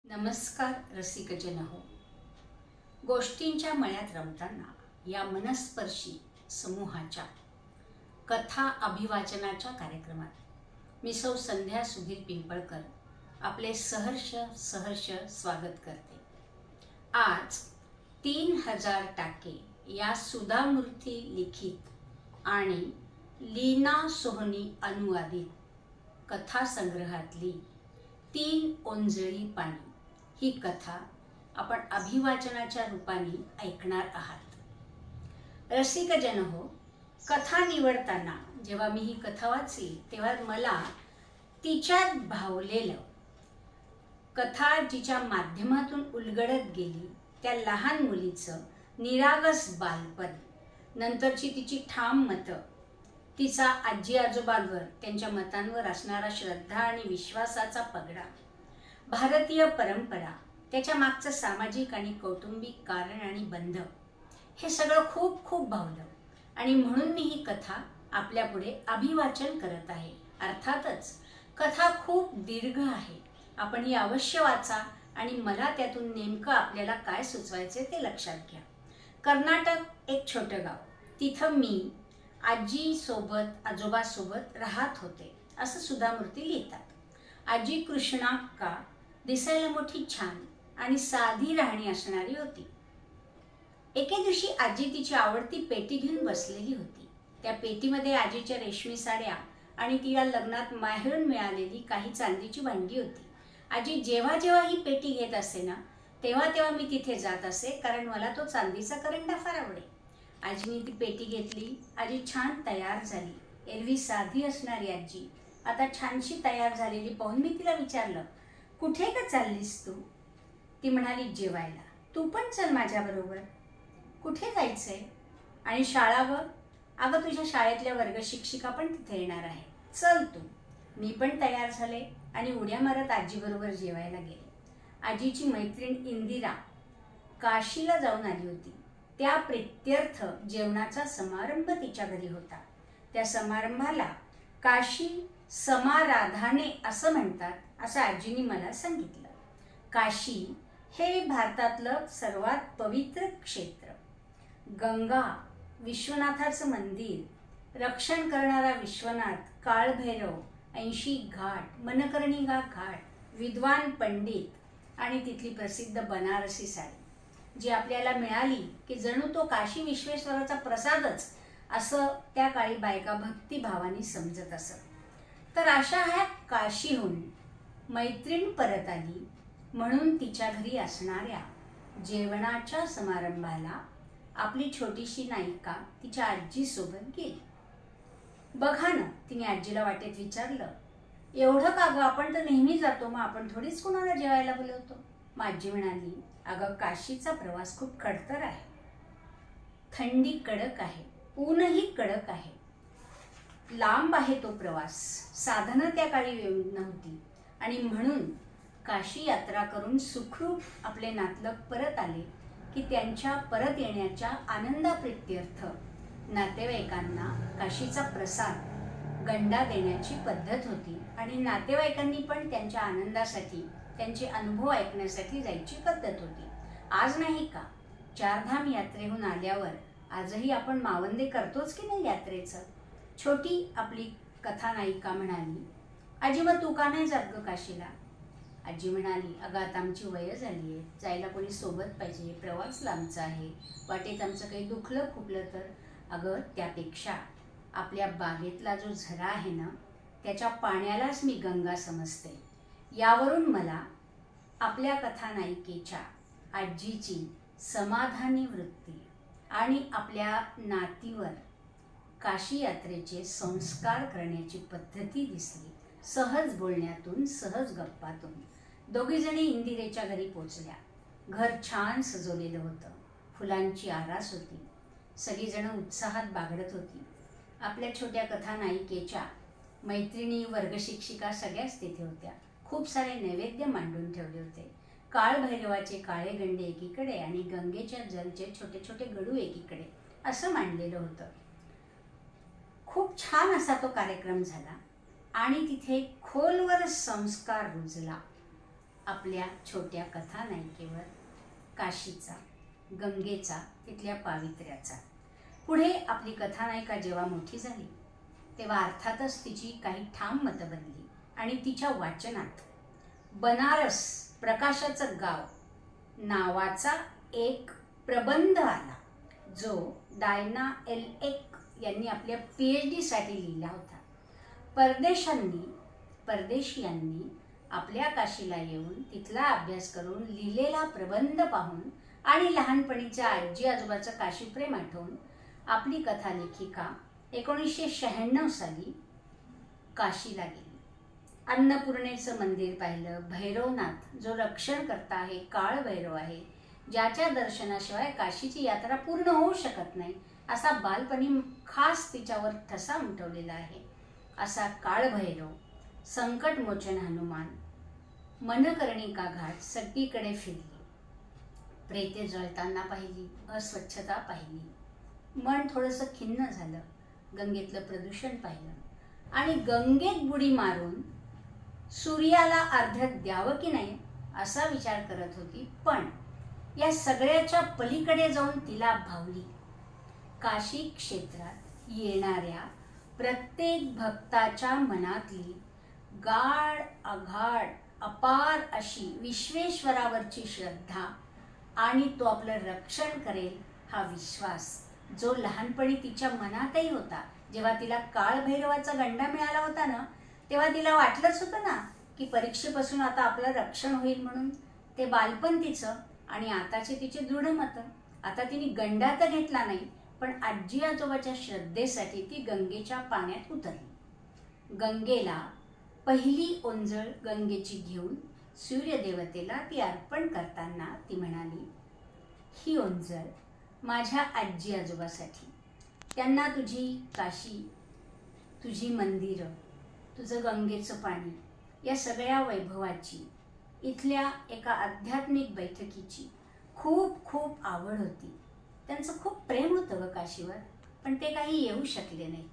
नमस्कार रसिकजन हो. गोष्टींच्या मळ्यात रमताना या मनस्पर्शी समूहाच्या कथा अभिवाचनाच्या कार्यक्रमात मी सौ संध्या सुधीर पिंपळकर आपले सहर्ष स्वागत करते. आज 3000 टाके या सुधा मूर्ती लिखित आणि लीना सोहनी अनुवादित कथासंग्रहातली 3 ओंजळी पाणी ही कथा आपण अभिवाचनाच्या रूपाने ऐकणार आहात. रसिकजन हो, कथा निवडताना जेव्हा मी ही कथा वाचली तेव्हा मला तिच्यात भावलेलं, कथा जिच्या माध्यमातून उलगडत गेली त्या लहान मुलीचं निरागस बालपण, नंतरची तिची ठाम मतं, तिचा आजी आजोबांवर त्यांच्या मतांवर असणारा श्रद्धा आणि विश्वासाचा पगडा, भारतीय परंपरा, त्याच्या मागचं सामाजिक आणि कौटुंबिक कारण आणि बंध, हे सगळं खूप खूप भावलं आणि म्हणून मी ही कथा आपल्यापुढे अभिवाचन करत आहे. अर्थातच कथा खूप दीर्घ आहे, आपण ही अवश्य वाचा आणि मला त्यातून नेमकं आपल्याला काय सुचवायचे ते लक्षात घ्या. कर्नाटक एक छोटं गाव, तिथं मी आजी सोबत आजोबासोबत राहत होते असं सुधा मूर्ती लिहितात. आजी कृष्णाक्का दिसायला मोठी, छान आणि साधी राहणी असणारी होती. एके दिवशी आजी तिची आवडती पेटी घेऊन बसलेली होती. त्या पेटीमध्ये आजीच्या रेशमी साड्या आणि तिला लग्नात माहेरून मिळालेली काही चांदीची भांडी होती. आजी जेव्हा जेव्हा ही पेटी घेत असे ना, तेव्हा तेव्हा मी तिथे जात असे, कारण मला तो चांदीचा करंडा फार आवडे. आजीने ती पेटी घेतली. आजी छान तयार झाली. एरवी साधी असणारी आजी आता छानशी तयार झालेली पाहून मी तिला विचारलं, कुठे का चाललीस तू? ती म्हणाली, जेवायला. तू पण चल माझ्याबरोबर. कुठे जायचंय? आणि शाळा व? अगं तुझ्या शाळेतल्या वर्ग शिक्षिका पण तिथे येणार आहे, चल तू. मी पण तयार झाले आणि उड्या मारत आजीबरोबर जेवायला गेले. आजीची मैत्रीण इंदिरा काशीला जाऊन आली होती. त्या प्रित्यर्थ जेवणाचा समारंभ तिच्या घरी होता. त्या समारंभाला काशी समाराधाने असं म्हणतात असं आजीने मला सांगितलं. काशी हे भारतातलं सर्वात पवित्र क्षेत्र. गंगा, विश्वनाथाचं मंदिर, रक्षण करणारा विश्वनाथ, काळभैरव, 80 घाट, मनकर्णिका घाट, विद्वान पंडित आणि तिथली प्रसिद्ध बनारसी साडी जी आपल्याला मिळाली की जणू तो काशी विश्वेश्वराचा प्रसादच असं त्या काळी बायका भक्तिभावाने समजत असत. तर अशा ह्या काशीहून मैत्रीण परत आली म्हणून तिच्या घरी असणाऱ्या जेवणाच्या समारंभाला आपली छोटीशी नायिका तिच्या आजीसोबत गेली. बघा ना, तिने आजीला वाटेत विचारलं, एवढं का गं, आपण तर नेहमी जातो, मग आपण थोडीच कुणाला जेवायला बोलवतो? मग आजी म्हणाली, अगं काशीचा प्रवास खूप खडतर आहे. थंडी कडक आहे, ऊनही कडक आहे, लांब आहे तो प्रवास, साधनं त्या काळी नव्हती आणि म्हणून काशी यात्रा करून सुखरूप आपले नातलग परत आले की त्यांच्या परत येण्याच्या आनंदाप्रित्यर्थ नातेवाईकांना काशीचा प्रसाद गंडा देण्याची पद्धत होती आणि नातेवाईकांनी पण त्यांच्या आनंदासाठी, त्यांचे अनुभव ऐकण्यासाठी जायची पद्धत होती. आज नाही का, चारधाम यात्रेहून आल्यावर आजही आपण मावंदे करतोच की नाही यात्रेचं. छोटी आपली कथानायिका म्हणाली, आजी मग तू का नाही जात ग काशीला? आजी म्हणाली, अगं आता आमची वय झाली आहे, जायला कोणी सोबत पाहिजे, प्रवास लांबचा आहे, वाटेत आमचं काही दुखलं खुपलं तर. अगं त्यापेक्षा आपल्या बागेतला जो झरा आहे ना, त्याच्या पाण्यालाच मी गंगा समजते. यावरून मला आपल्या कथानायिकेच्या आजीची समाधानी वृत्ती आणि आपल्या नातीवर काशी यात्रेचे संस्कार करण्याची पद्धती दिसली. सहज बोलण्यातून, सहज गप्पातून दोघीजणी इंदिरेच्या घरी पोचल्या. घर छान सजवलेलं होतं, फुलांची आरास होती, सगळीजणं उत्साहात बागडत होती. आपल्या छोट्या कथानायिकेच्या मैत्रिणी, वर्गशिक्षिका सगळ्याच तिथे होत्या. खूप सारे नैवेद्य मांडून ठेवले होते. काळभैरवाचे काळे गंडे एकीकडे आणि गंगेच्या जलचे छोटे छोटे गडू एकीकडे असं मांडलेलं होतं. खूप छान असा तो कार्यक्रम झाला आणि तिथे खोलवर संस्कार रुजला. आपल्या छोट्या कथानायिकेवर, काशीचा, गंगेचा, तिथल्या पावित्र्याचा. पुढे आपली कथानायिका जेव्हा मोठी झाली तेव्हा अर्थातच तिची काही ठाम मतं बनली आणि तिच्या वाचनात बनारस प्रकाशाचं गाव नावाचा एक प्रबंध आला, जो डायना एल.एक यांनी आपल्या PhD साठी लिहिला होता. परदेशियांनी आपल्या काशीला येऊन तिथला अभ्यास करून लिहिलेला प्रबंध पाहून आणि लहानपणीच्या आजी आजोबाचं काशीप्रेम आठवून आपली कथालेखिका 1996 साली काशीला गेली. अन्नपूर्णेचं मंदिर पाहिलं. भैरवनाथ जो रक्षणकर्ता आहे, काळ भैरव आहे, ज्याच्या दर्शनाशिवाय काशीची यात्रा पूर्ण होऊ शकत नाही, असा बालपणी खास तिच्यावर ठसा उमटवलेला आहे. असा काळ भैरव, संकटमोचन हनुमान, मनकर्णिका घाट सगळीकडे फिरली. प्रेते जळताना पाहिली, अस्वच्छता पाहिली. मन थोडंसं खिन्न झालं. गंगेतलं प्रदूषण पाहिलं आणि गंगेत बुडी मारून सूर्याला अर्घ्य द्यावं की नाही असा विचार करत होती. पण या सगळ्याच्या पलीकडे जाऊन तिला भावली काशी क्षेत्रात येणाऱ्या प्रत्येक भक्ताच्या मनातली गाढ अगाढ अपार अशी विश्वेश्वरावरची श्रद्धा आणि तो आपलं रक्षण करेल हा विश्वास, जो लहानपणी तिच्या मनातही होता. जेव्हा तिला काळ भैरवाचा गंडा मिळाला होता ना, तेव्हा तिला वाटलंच होतं ना की परीक्षेपासून आता आपलं रक्षण होईल म्हणून. ते बालपण तिचं आणि आताचे तिचे दृढ मत. आता तिने गंडा तर घेतला नाही, पण आजी आजोबाच्या श्रद्धेसाठी ती गंगेच्या पाण्यात उतरली. गंगेला पहिली ओंजळ गंगेची घेऊन सूर्यदेवतेला ती अर्पण करताना ती म्हणाली, ही ओंजळ माझ्या आजी आजोबासाठी. त्यांना तुझी काशी, तुझी मंदिरं, तुझं गंगेचं पाणी, या सगळ्या वैभवाची, इथल्या एका आध्यात्मिक बैठकीची खूप खूप आवड होती. त्यांचं खूप प्रेम होतं ग काशीवर, पण ते काही येऊ शकले नाही.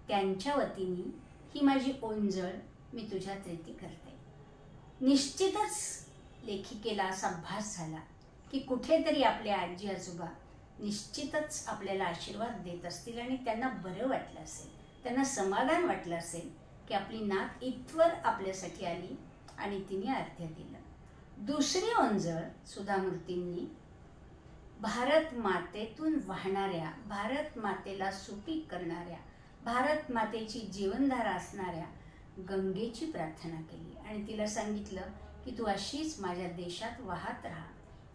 त्यांच्या वतीने ही माझी ओंजळ मी तुझ्यात प्रीती करते. निश्चितच लेखिकेला असा भास झाला की कुठेतरी आपले आजी आजोबा निश्चितच आपल्याला आशीर्वाद देत असतील आणि त्यांना बरं वाटलं असेल, त्यांना समाधान वाटलं असेल की आपली नात इथवर आपल्यासाठी आली आणि तिने अर्घ्य दिलं. दुसरी ओंजळ सुधामूर्तींनी भारत मातेतून वाहणाऱ्या, भारत मातेला सुपीक करणाऱ्या, भारत मातेची जीवनधारा असणाऱ्या गंगेची प्रार्थना केली आणि तिला सांगितलं की तू अशीच माझ्या देशात वाहत राहा.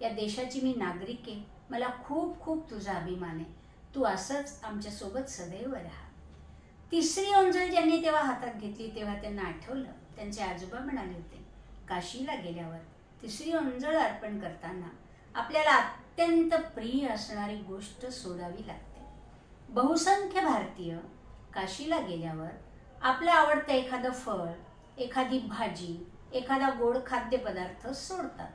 या देशाची मी नागरिक आहे, मला खूप खूप तुझा अभिमान आहे, तू असंच आमच्यासोबत सदैव राहा. तिसरी ओंजळ ज्यांनी तेव्हा हातात घेतली तेव्हा त्यांना आठवलं, त्यांचे आजोबा म्हणाले होते, काशीला गेल्यावर तिसरी ओंजळ अर्पण करताना आपल्याला अत्यंत प्रिय असणारी गोष्ट सोडावी लागते. बहुसंख्य भारतीय काशीला गेल्यावर आपलं आवडतं एखादं फळ, एखादी भाजी, एखादा गोड खाद्यपदार्थ सोडतात.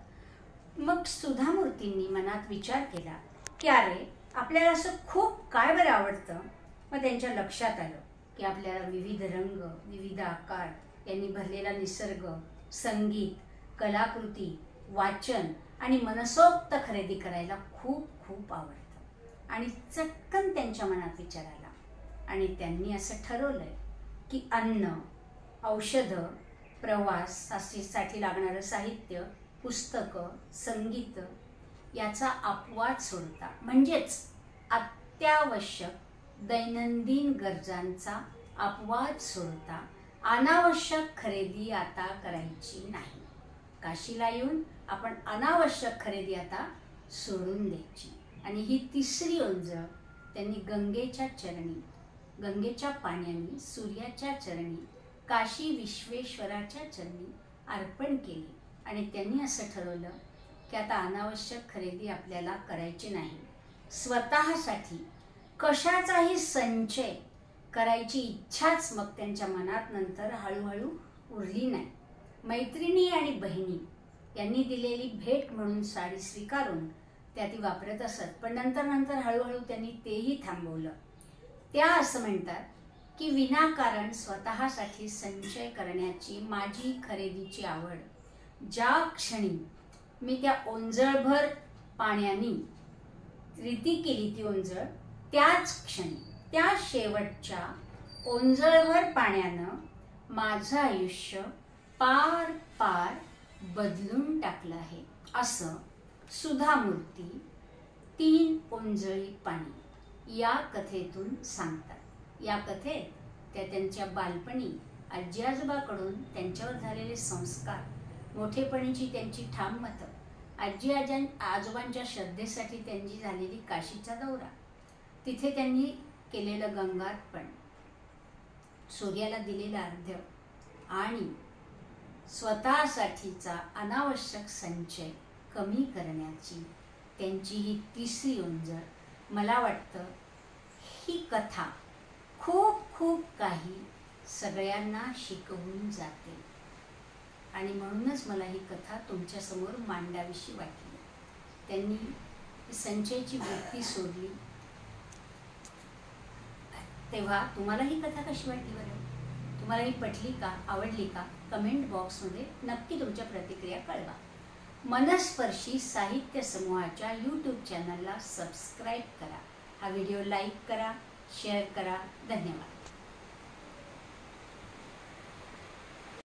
मग सुधामूर्तींनी मनात विचार केला की अरे आपल्याला असं खूप काय बरं आवडतं. मग त्यांच्या लक्षात आलं की आपल्याला विविध रंग, विविध आकार यांनी भरलेला निसर्ग, संगीत, कलाकृती, वाचन आणि मनसोक्त खरेदी करायला खूप खूप आवडतं. आणि चटकन त्यांच्या मनात विचार आला आणि त्यांनी असं ठरवलंय की अन्न, औषधं, प्रवास साठी लागणारं साहित्य, पुस्तकं, संगीत याचा अपवाद सोडता, म्हणजेच अत्यावश्यक दैनंदिन गरजांचा अपवाद सोडता अनावश्यक खरेदी आता करायची नाही. काशीला येऊन आपण अनावश्यक खरेदी आता सोडून द्यायची. आणि ही तिसरी ओंजळ त्यांनी गंगेच्या चरणी, गंगेच्या पाण्याने सूर्याच्या चरणी, काशी विश्वेश्वराच्या चरणी अर्पण केली. आणि त्यांनी असं ठरवलं की आता अनावश्यक खरेदी आपल्याला करायची नाही. स्वतःसाठी कशाचाही संचय करायची इच्छाच मग त्यांच्या मनात नंतर हळूहळू उरली नाही. मैत्रिणी आणि बहिणी यांनी दिलेली भेट म्हणून साडी स्वीकारून त्या ती वापरत असत, पण नंतर हळूहळू त्यांनी तेही थांबवलं. त्या असं म्हणतात की विनाकारण स्वतःसाठी संचय करण्याची माझी खरेदीची आवड ज्या क्षणी मी त्या ओंजळभर पाण्याने रीती केली ती ओंजळ, त्याच क्षणी त्या शेवटच्या ओंजळभर पाण्यानं माझं आयुष्य पार पार बदलून टाकलं आहे, असं सुधा मूर्ती 3 ओंजळी पाणी या कथेतून सांगतात. या कथेत त्या त्यांच्या बालपणी आजी आजोबाकडून त्यांच्यावर झालेले संस्कार, मोठेपणीची त्यांची ठाम मतं, आजी आजोबांच्या श्रद्धेसाठी त्यांची झालेली काशीचा दौरा, तिथे त्यांनी केलेलं गंगार्पण, सूर्याला दिलेलं अर्घ्य आणि स्वतःसाठीचा अनावश्यक संचय कमी करण्याची त्यांची ही 3री ओंजळ. मला वाटतं ही कथा खूप खूप काही सगळ्यांना शिकवून जाते आणि म्हणूनच मला ही कथा तुमच्यासमोर मांडावीशी वाटली. त्यांनी संचयची वृत्ती सोडली. तेव्हा तुम्हाला ही कथा कशी वाटली बरं? तुम्हाला ही पटली का, आवडली का? कमेंट बॉक्समध्ये नक्की तुमच्या प्रतिक्रिया कळवा. मनस्पर्शी साहित्य समूहाच्या यूट्यूब चॅनलला सबस्क्राईब करा. हा व्हिडिओ लाईक करा, शेअर करा. धन्यवाद.